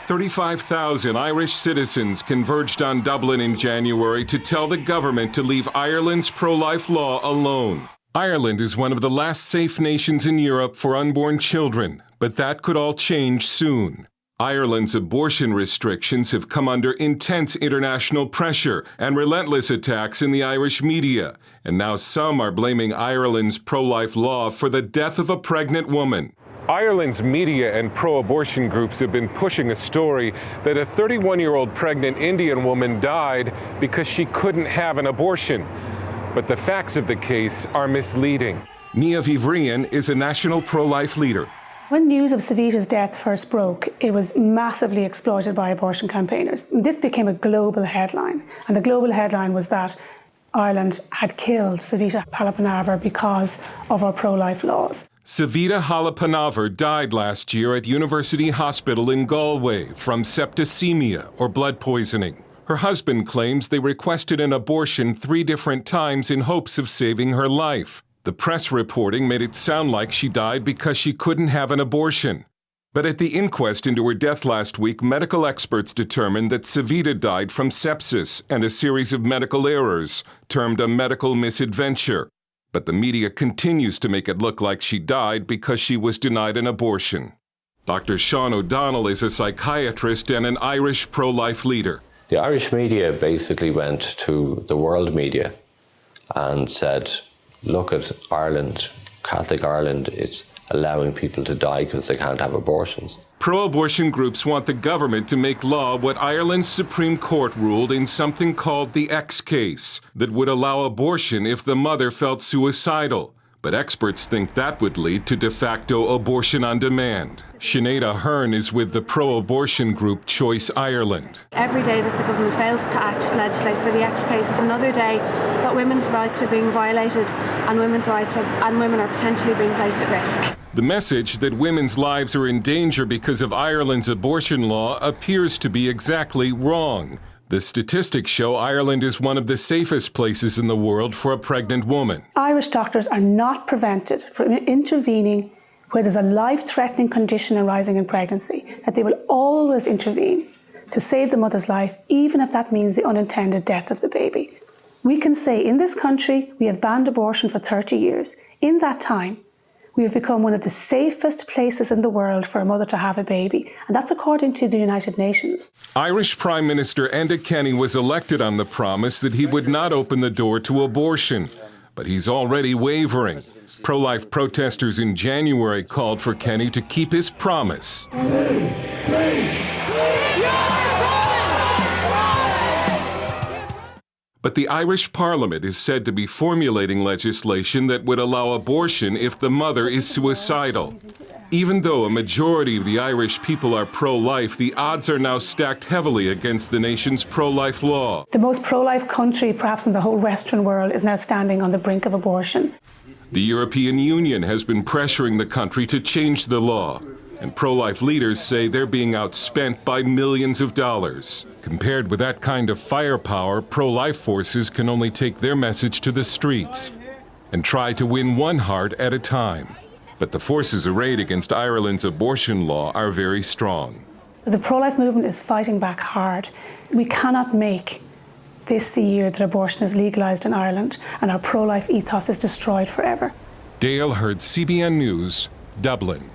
35,000 Irish citizens converged on Dublin in January to tell the government to leave Ireland's pro-life law alone. Ireland is one of the last safe nations in Europe for unborn children, but that could all change soon. Ireland's abortion restrictions have come under intense international pressure and relentless attacks in the Irish media, and now some are blaming Ireland's pro-life law for the death of a pregnant woman. Ireland's media and pro-abortion groups have been pushing a story that a 31-year-old pregnant Indian woman died because she couldn't have an abortion. But the facts of the case are misleading. Nia Vivrian is a national pro-life leader. When news of Savita's death first broke, it was massively exploited by abortion campaigners. This became a global headline, and the global headline was that Ireland had killed Savita Halappanavar because of our pro-life laws. Savita Halappanavar died last year at University Hospital in Galway from septicemia, or blood poisoning. Her husband claims they requested an abortion 3 different times in hopes of saving her life. The press reporting made it sound like she died because she couldn't have an abortion. But at the inquest into her death last week, medical experts determined that Savita died from sepsis and a series of medical errors, termed a medical misadventure. But the media continues to make it look like she died because she was denied an abortion. Dr. Sean O'Donnell is a psychiatrist and an Irish pro-life leader. The Irish media basically went to the world media and said, look at Ireland, Catholic Ireland, it's allowing people to die because they can't have abortions. Pro-abortion groups want the government to make law what Ireland's Supreme Court ruled in something called the X case, that would allow abortion if the mother felt suicidal. But experts think that would lead to de facto abortion on demand. Sinead Ahern is with the pro-abortion group Choice Ireland. Every day that the government fails to act to legislate for the X case is another day that women's rights are being violated and women are potentially being placed at risk. The message that women's lives are in danger because of Ireland's abortion law appears to be exactly wrong. The statistics show Ireland is one of the safest places in the world for a pregnant woman. Irish doctors are not prevented from intervening where there's a life-threatening condition arising in pregnancy, that they will always intervene to save the mother's life, even if that means the unintended death of the baby. We can say in this country we have banned abortion for 30 years. In that time, we have become one of the safest places in the world for a mother to have a baby, and that's according to the United Nations. Irish Prime Minister Enda Kenny was elected on the promise that he would not open the door to abortion, but he's already wavering. Pro-life protesters in January called for Kenny to keep his promise. But the Irish Parliament is said to be formulating legislation that would allow abortion if the mother is suicidal. Even though a majority of the Irish people are pro-life, the odds are now stacked heavily against the nation's pro-life law. The most pro-life country, perhaps in the whole Western world, is now standing on the brink of abortion. The European Union has been pressuring the country to change the law, and pro-life leaders say they're being outspent by millions of dollars. Compared with that kind of firepower, pro-life forces can only take their message to the streets and try to win one heart at a time. But the forces arrayed against Ireland's abortion law are very strong. The pro-life movement is fighting back hard. We cannot make this the year that abortion is legalised in Ireland and our pro-life ethos is destroyed forever. Dale Hurd, CBN News, Dublin.